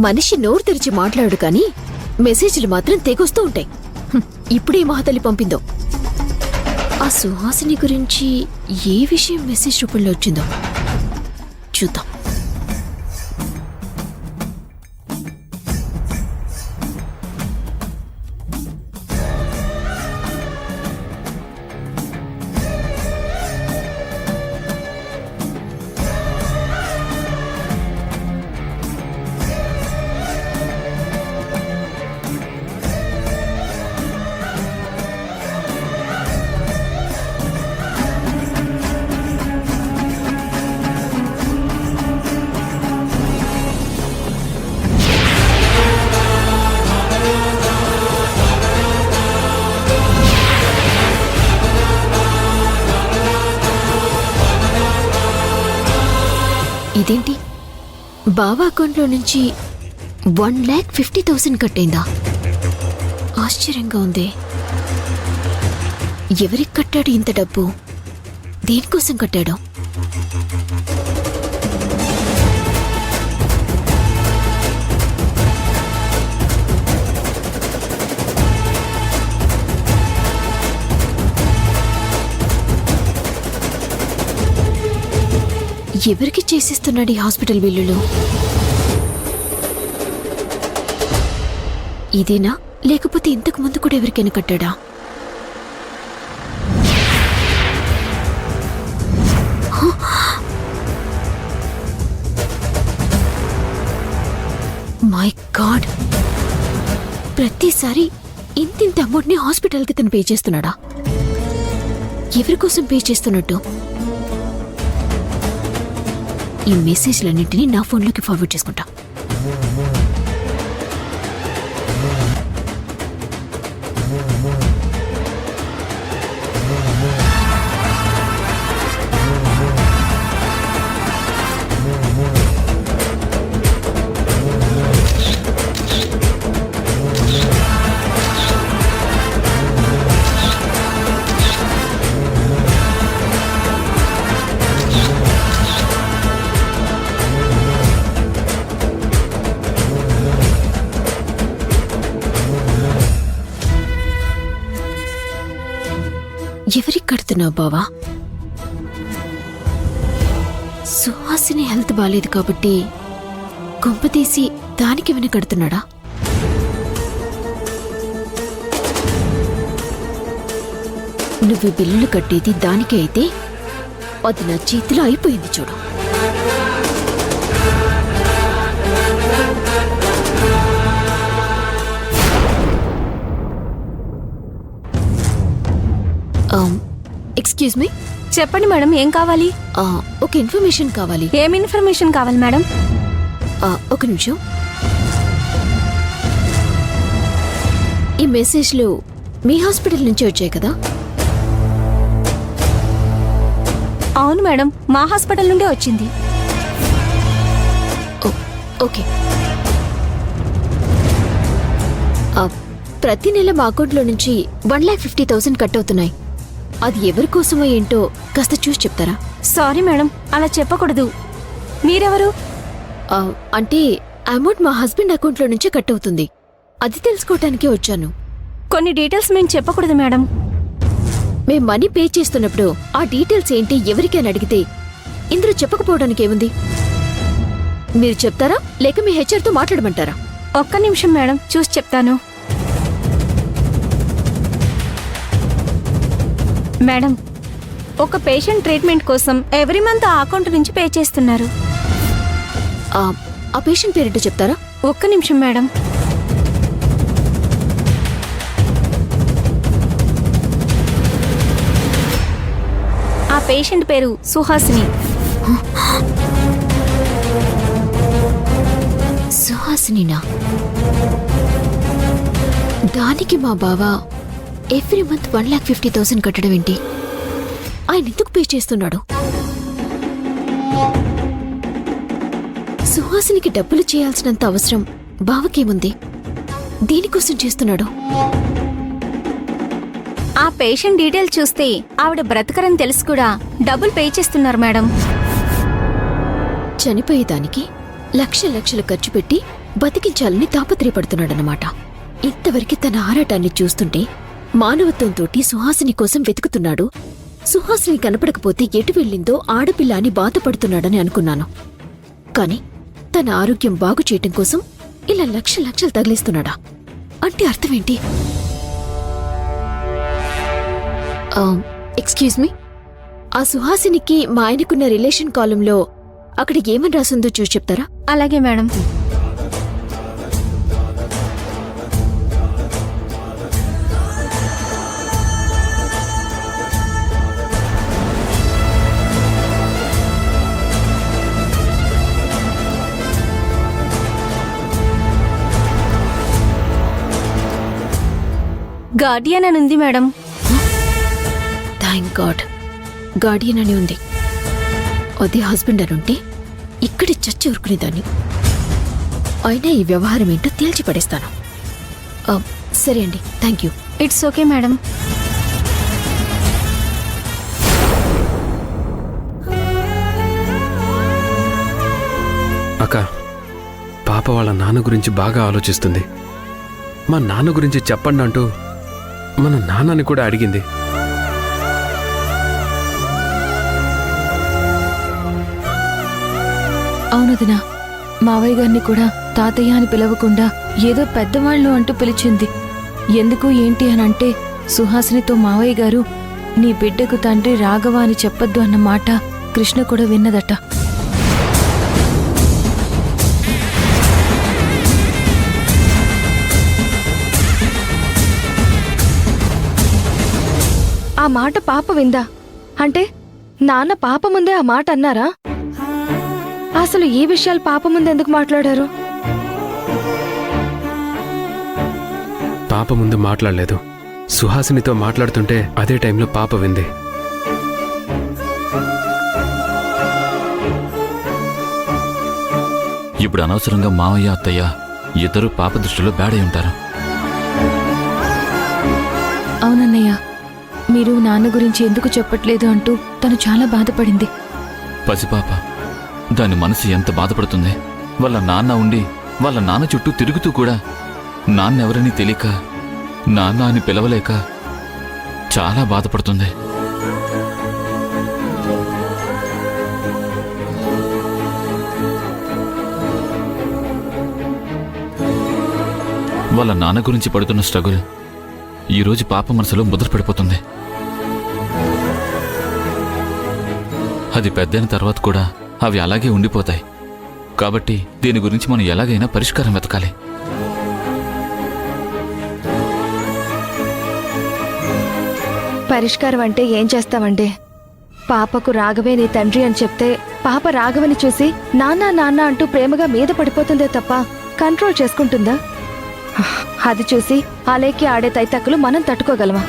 మనిషి నోరు తెరిచి మాట్లాడు కానీ మెసేజ్లు మాత్రం తెగొస్తూ ఉంటాయి. ఇప్పుడే మహాతల్లి పంపిందో. ఆ సుహాసిని గురించి ఏ విషయం మెసేజ్ రూపంలో వచ్చిందో చూద్దాం. ఇదేంటి, బావా అకౌంట్లో నుంచి 1,50,000 కట్టయిందా? ఆశ్చర్యంగా ఉంది. ఎవరికి కట్టాడు ఇంత డబ్బు? దేనికోసం కట్టాడు? ఎవరికి చేసిస్తున్నాడు ఈ హాస్పిటల్ బిల్లులు? ఇదేనా, లేకపోతే ఇంతకు ముందు కూడా ఎవరికైనా కట్టాడా? మై గాడ్, ప్రతిసారి ఇంతింత అమౌంట్ని హాస్పిటల్కి తను పే చేస్తున్నాడా? ఎవరి కోసం పే చేస్తున్నట్టు? ఈ మెసేజ్లన్నింటినీ నా ఫోన్లోకి ఫార్వర్డ్ చేసుకుంటా. ఎవరికి కడుతున్నావు బావా? సుహాసిని హెల్త్ బాలేదు కాబట్టి కొంపతీసి దానికి విని కడుతున్నాడా? నువ్వు బిల్లులు కట్టేది దానికే అయితే అది నా చేతిలో అయిపోయింది చూడు. Excuse me. చెప్పండి మేడం, ఏం కావాలి? ఒక ఇన్ఫర్మేషన్ కావాలి. ఏం ఇన్ఫర్మేషన్ కావాలి మేడం? ఒక నిమిషం. ఈ మెసేజ్లు మీ హాస్పిటల్ నుంచి వచ్చాయి కదా? అవును మేడం, మా హాస్పిటల్ నుండే వచ్చింది. ఓకే. ప్రతి నెల మా అకౌంట్లో నుంచి 1,50,000 కట్ అవుతున్నాయి. అది ఎవరి కోసమో ఏంటో కాస్త చూసి చెప్తారా? సారీ మేడం, అలా చెప్పకూడదు. మీరెవరు? అంటే అమౌంట్ మా హస్బెండ్ అకౌంట్లో నుంచే కట్ అవుతుంది. అది తెలుసుకోవటానికే వచ్చాను. కొన్ని డీటెయిల్స్ మేము చెప్పకూడదు మేడం. మేం మనీ పే చేస్తున్నప్పుడు ఆ డీటెయిల్స్ ఏంటి ఎవరికైనా అడిగితే ఇందులో చెప్పకపోవడానికి ఏముంది? మీరు చెప్తారా లేక మీ హెచ్ఆర్తో మాట్లాడమంటారా? ఒక్క నిమిషం మేడం, చూసి చెప్తాను. మేడం, ఒక పేషెంట్ ట్రీట్మెంట్ కోసం ఎవ్రీ మంత్ ఆ అకౌంట్ నుంచి పే చేస్తున్నారు. ఆ పేషెంట్ పేరేంటో చెప్తారా? ఒక్క నిమిషం మేడం. ఆ పేషెంట్ పేరు సుహాసిని. సుహాసినినా? దానికి మా బావ ఎవ్రీ మంత్ 1,50,000 కట్టడం ఏంటి? ఆయన ఎందుకు పే చేస్తున్నాడు? సుహాసినికి డబ్బులు చేయాల్సినంత అవసరం బావకేముంది? దేనికోసం చేస్తున్నాడు? ఆ పేషెంట్ డీటెయిల్ చూస్తే ఆవిడ బ్రతకరని తెలుసు కూడా డబ్బులు పే చేస్తున్నారు మేడం. చనిపోయేదానికి లక్షలు ఖర్చు పెట్టి బతికించాలని తాపత్రయపడుతున్నాడన్నమాట. ఇంతవరకు తన ఆరాటాన్ని చూస్తుంటే మానవత్వంతోటి సుహాసిని కోసం వెతుకుతున్నాడు. సుహాసిని కనపడకపోతే ఎటు వెళ్ళిందో ఆడపిల్ల అని బాధపడుతున్నాడని అనుకున్నాను. కాని తన ఆరోగ్యం బాగు చేయటం కోసం ఇలా లక్షలు తగిలిస్తున్నాడా? అంటే అర్థమేంటి? ఎక్స్క్యూజ్ మీ, ఆ సుహాసినికి మా ఆయనకున్న రిలేషన్ కాలంలో అక్కడ ఏమని రాసిందో చూసి చెప్తారా? అలాగే మేడం. గార్డియన్ అని ఉంది మేడం. థ్యాంక్ గాడ్, గార్డియన్ అని ఉంది. అదే హస్బెండ్ అని ఉంటే ఇక్కడి చచ్చి ఊరుకునేదాన్ని. అయినా ఈ వ్యవహారం ఏంటో తేల్చి పడేస్తాను. సరే అండి, thank you. It's okay madam. అక్క, పాప వాళ్ళ నాన్న గురించి బాగా ఆలోచిస్తుంది. మా నాన్న గురించి చెప్పండి అంటూ మన నాన్నని కూడా అడిగింది. అవునదినా, మావయ్య గారిని కూడా తాతయ్య అని పిలవకుండా ఏదో పెద్దవాళ్ళు అంటూ పిలిచింది. ఎందుకు ఏంటి అని అంటే సుహాసినితో మావయ్య గారు నీ బిడ్డకు తండ్రి రాఘవ అని చెప్పొద్దు అన్న మాట కృష్ణ కూడా విన్నదట. ఆ మాట పాప విందా? అంటే నాన్న పాప ముందే ఆ మాట అన్నారా? అసలు ఈ విషయాలు పాప ముందు ఎందుకు మాట్లాడారు? పాప ముందు మాట్లాడలేదు. సుహాసినితో మాట్లాడుతుంటే అదే టైంలో పాప వింది. ఇప్పుడు అనవసరంగా మావయ్య అత్తయ్య ఇద్దరు పాప దృష్టిలో బ్యాడై ఉంటారు. అవునన్నయ్య, మీరు నాన్న గురించి ఎందుకు చెప్పట్లేదు అంటూ తను చాలా బాధపడింది. పసిపాప, దాని మనసు ఎంత బాధపడుతుంది. వాళ్ళ నాన్న ఉండి వాళ్ళ నాన్న చుట్టూ తిరుగుతూ కూడా నాన్నెవరని తెలియక, నాన్న అని పిలవలేక చాలా బాధపడుతుంది. వాళ్ళ నాన్న గురించి పడుతున్న స్ట్రగుల్ ఈరోజు పాప మనసులో ముద్రపడిపోతుంది. అది పెద్దైన తర్వాత కూడా అవి అలాగే ఉండిపోతాయి. కాబట్టి దీని గురించి మనం ఎలాగైనా పరిష్కారం వెతకాలి. పరిష్కారం అంటే ఏం చేస్తావండి? పాపకు రాఘవే నీ తండ్రి అని చెప్తే పాప రాఘవని చూసి నాన్న నాన్న అంటూ ప్రేమగా మీద పడిపోతుందే తప్ప కంట్రోల్ చేసుకుంటుందా? అది చూసి అలేకి ఆడే తైతక్కులు మనం తట్టుకోగలమా?